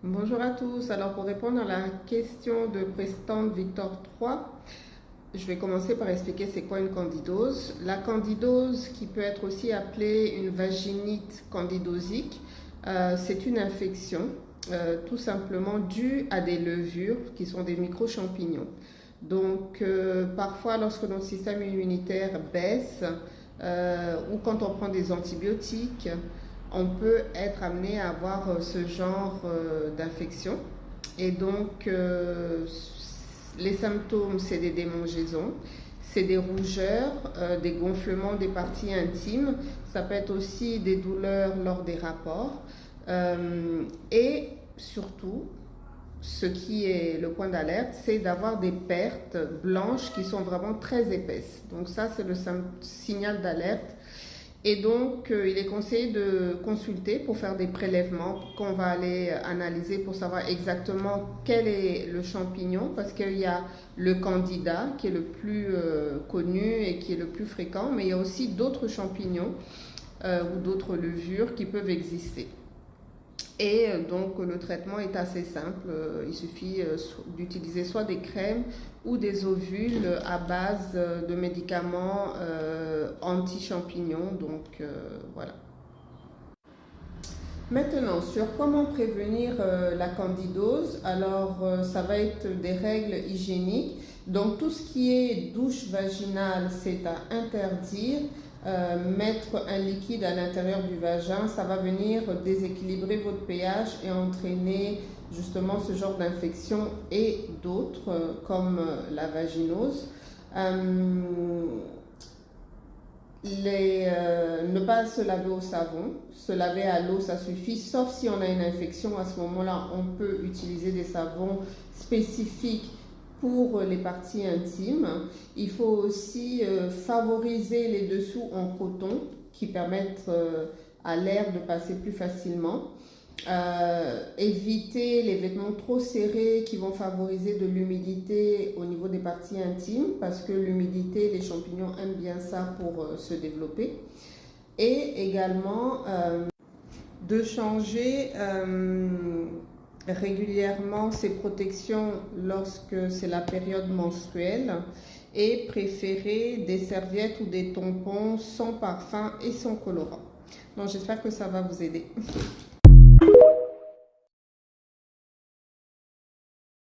Bonjour à tous. Alors pour répondre à la question de Preston Victor 3, je vais commencer par expliquer c'est quoi une candidose. La candidose, qui peut être aussi appelée une vaginite candidosique, c'est une infection tout simplement due à des levures qui sont des micro-champignons. Donc parfois lorsque notre système immunitaire baisse ou quand on prend des antibiotiques, on peut être amené à avoir ce genre d'infection. Et donc, les symptômes, c'est des démangeaisons, c'est des rougeurs, des gonflements des parties intimes. Ça peut être aussi des douleurs lors des rapports. Et surtout, ce qui est le point d'alerte, c'est d'avoir des pertes blanches qui sont vraiment très épaisses. Donc ça, c'est le signal d'alerte. Et donc, il est conseillé de consulter pour faire des prélèvements qu'on va aller analyser pour savoir exactement quel est le champignon, parce qu'il y a le candida qui est le plus connu et qui est le plus fréquent, mais il y a aussi d'autres champignons ou d'autres levures qui peuvent exister. Et donc le traitement est assez simple, il suffit d'utiliser soit des crèmes ou des ovules à base de médicaments anti-champignons, donc voilà. Maintenant, sur comment prévenir la candidose, alors ça va être des règles hygiéniques. Donc tout ce qui est douche vaginale, c'est à interdire. Mettre un liquide à l'intérieur du vagin, ça va venir déséquilibrer votre pH et entraîner justement ce genre d'infection et d'autres comme la vaginose. Ne pas se laver au savon, se laver à l'eau ça suffit, sauf si on a une infection. À ce moment-là, on peut utiliser des savons spécifiques pour les parties intimes. Il faut aussi favoriser les dessous en coton qui permettent à l'air de passer plus facilement. Éviter les vêtements trop serrés qui vont favoriser de l'humidité au niveau des parties intimes, parce que l'humidité, les champignons aiment bien ça pour se développer. Et également de changer régulièrement ses protections lorsque c'est la période menstruelle et préférer des serviettes ou des tampons sans parfum et sans colorant. Donc j'espère que ça va vous aider.